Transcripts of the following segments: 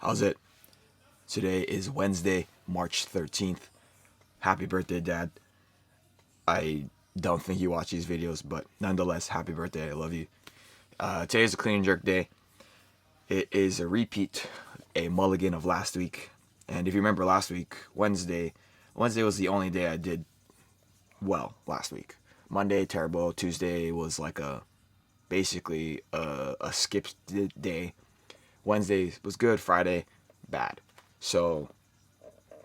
How's it? Today is Wednesday, March 13th. Happy birthday, Dad. I don't think you watch these videos, but nonetheless, happy birthday. I love you. Today is a clean and jerk day. It is a repeat, a mulligan of last week. And if you remember last week, Wednesday was the only day I did well last week. Monday, terrible. Tuesday was like basically a skipped day. Wednesday was good. Friday, bad. So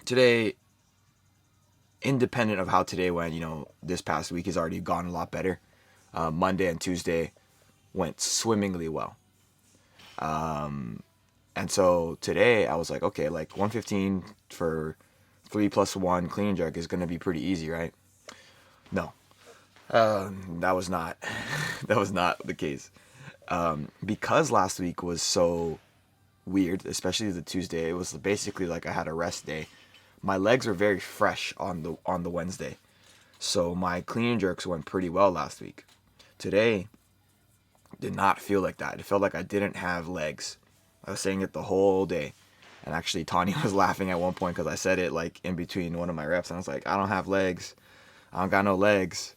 today, independent of how today went, this past week has already gone a lot better. Monday and Tuesday went swimmingly well. And so today I was like, okay, like 115 for 3+1 clean and jerk is going to be pretty easy, right? No, that was not, that was not the case. Because last week was so weird, especially the Tuesday, it was basically like I had a rest day. My legs were very fresh on the Wednesday, so my clean and jerks went pretty well last week. Today did not feel like that. It felt like I didn't have legs. I was saying it the whole day, and actually Tanya was laughing at one point because I said it like in between one of my reps, and I was like, I don't have legs, I don't got no legs.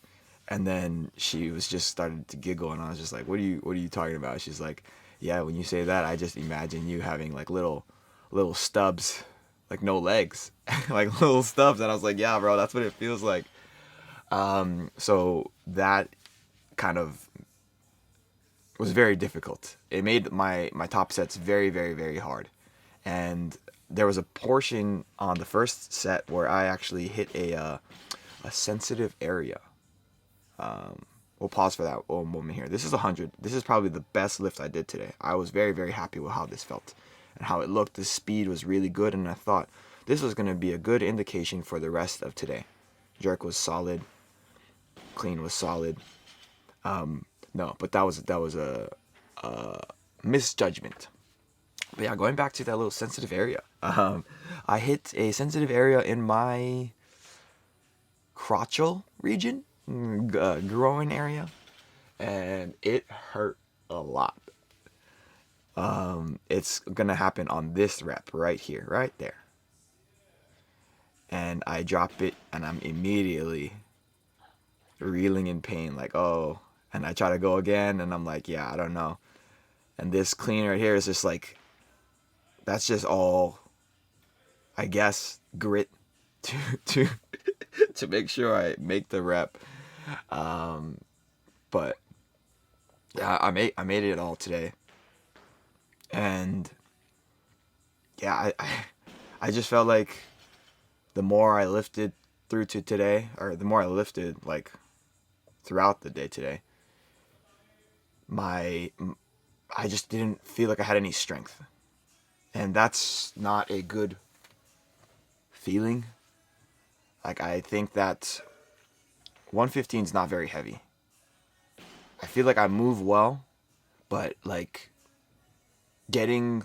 And then she was just started to giggle, and I was just like, what are you talking about? She's like, yeah, when you say that, I just imagine you having like little stubs, like no legs, like little stubs. And I was like, yeah, bro, that's what it feels like. So that kind of was very difficult. It made my top sets very, very, very hard. And there was a portion on the first set where I actually hit a sensitive area. We'll pause for that one moment here. This is 100. This is probably the best lift I did today. I was very, very happy with how this felt and how it looked. The speed was really good, and I thought this was going to be a good indication for the rest of today. Jerk was solid. Clean was solid. No, but that was a misjudgment. But yeah, going back to that little sensitive area. I hit a sensitive area in my crotchal region, groin area, and it hurt a lot. It's gonna happen on this rep right here, right there. And I drop it, and I'm immediately reeling in pain, like, oh. And I try to go again, and I'm like, yeah, I don't know. And this clean right here is just like, that's just all, I guess, grit to to to make sure I make the rep. But yeah, I made it all today, and yeah, I just felt like the more I lifted through to today, or the more I lifted like throughout the day today, I just didn't feel like I had any strength, and that's not a good feeling. Like, I think that 115 is not very heavy. I feel like I move well, but like getting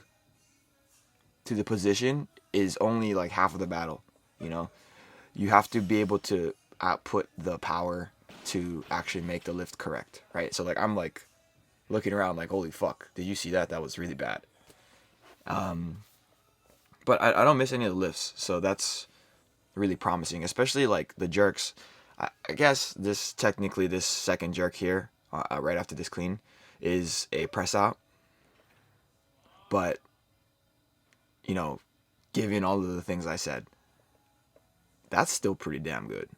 to the position is only like half of the battle. You have to be able to output the power to actually make the lift correct, right? So like I'm like looking around like, holy fuck, did you see that? That was really bad. But I don't miss any of the lifts, so that's really promising, especially like the jerks. I guess this second jerk here, right after this clean, is a press out. But, given all of the things I said, that's still pretty damn good.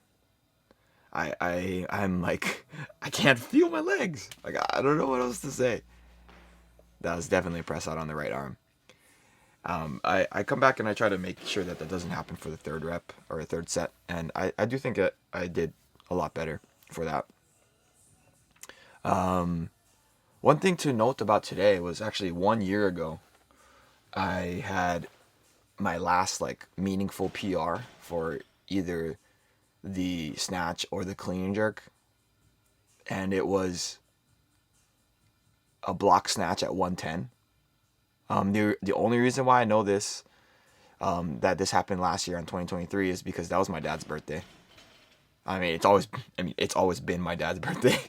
I'm like, I can't feel my legs. Like, I don't know what else to say. That was definitely a press out on the right arm. I come back and I try to make sure that doesn't happen for the third rep or a third set. And I do think that I did a lot better for that. One thing to note about today was actually 1 year ago, I had my last like meaningful PR for either the snatch or the clean and jerk. And it was a block snatch at 110. The only reason why I know this, that this happened last year in 2023, is because that was my dad's birthday. It's always been my dad's birthday.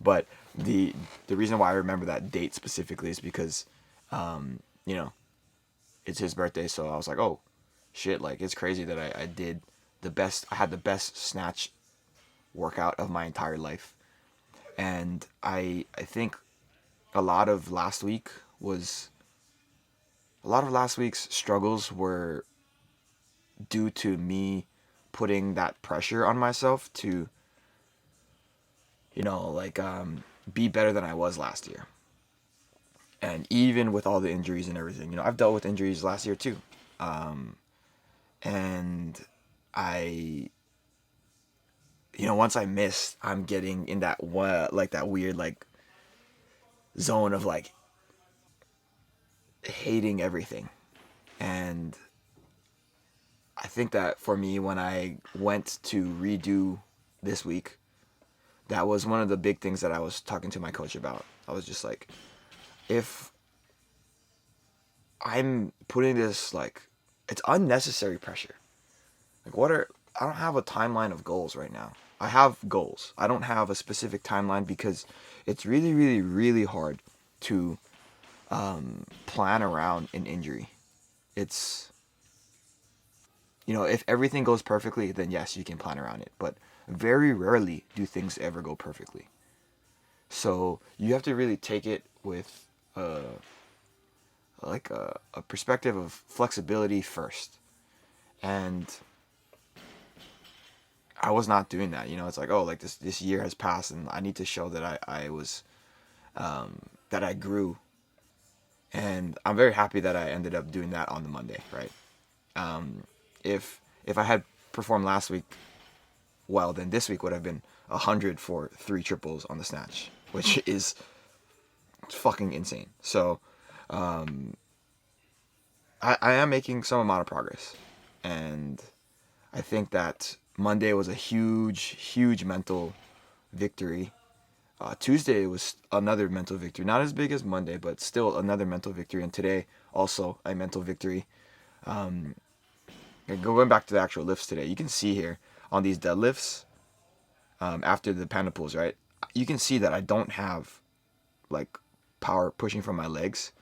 But the reason why I remember that date specifically is because, you know, it's his birthday, so I was like, oh shit, like it's crazy that I did I had the best snatch workout of my entire life. And I think a lot of last week was a lot of last week's struggles were due to me putting that pressure on myself to, like be better than I was last year. And even with all the injuries and everything, I've dealt with injuries last year too. And I, once I miss, I'm getting in that like that weird like zone of like hating everything. And I think that for me, when I went to redo this week, that was one of the big things that I was talking to my coach about. I was just like, if I'm putting this, like, it's unnecessary pressure. Like, I don't have a timeline of goals right now. I have goals. I don't have a specific timeline because it's really, really, really hard to plan around an injury. It's, if everything goes perfectly, then yes, you can plan around it. But very rarely do things ever go perfectly. So you have to really take it with like a perspective of flexibility first. And I was not doing that. It's like, oh, like this year has passed and I need to show that I was that I grew. And I'm very happy that I ended up doing that on the Monday, right? If I had performed last week well, then this week would have been 100 for 3 triples on the snatch, which is fucking insane. So I am making some amount of progress. And I think that Monday was a huge, huge mental victory. Tuesday was another mental victory. Not as big as Monday, but still another mental victory. And today, also a mental victory. Going back to the actual lifts today, you can see here on these deadlifts, after the panda pulls, right? You can see that I don't have like power pushing from my legs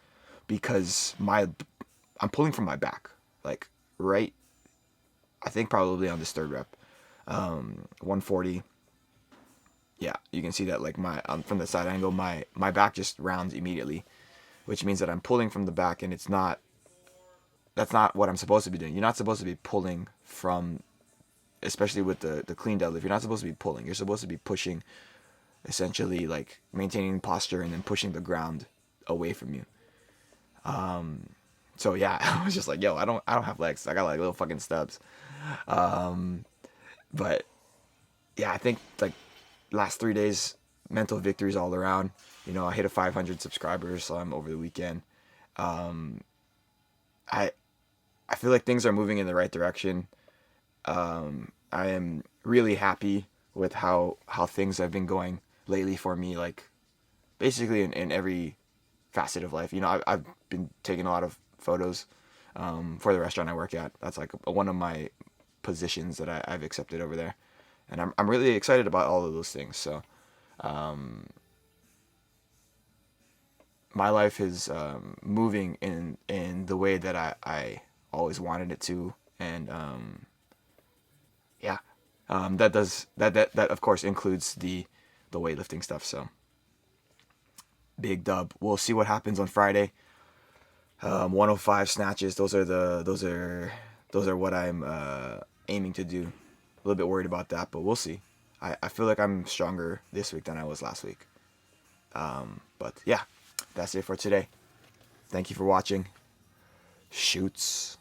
because I'm pulling from my back, like right. I think probably on this third rep, 140. Yeah, you can see that like from the side angle, my back just rounds immediately, which means that I'm pulling from the back, and that's not what I'm supposed to be doing. You're not supposed to be pulling from, especially with the clean deadlift. You're not supposed to be pulling. You're supposed to be pushing, essentially like maintaining posture and then pushing the ground away from you. So yeah, I was just like, yo, I don't have legs. I got like little fucking stubs. But yeah, I think like last 3 days, mental victories all around. I hit a 500 subscribers over the weekend. I feel like things are moving in the right direction. I am really happy with how things have been going lately for me, like basically in every facet of life. I've been taking a lot of photos for the restaurant I work at. That's like one of my positions that I've accepted over there. And I'm really excited about all of those things. So my life is moving in the way that I always wanted it to. And yeah, that of course includes the weightlifting stuff. So big dub. We'll see what happens on Friday. 105 snatches. Those are what I'm aiming to do. A little bit worried about that, but we'll see. I feel like I'm stronger this week than I was last week. But yeah, that's it for today. Thank you for watching. Shoots.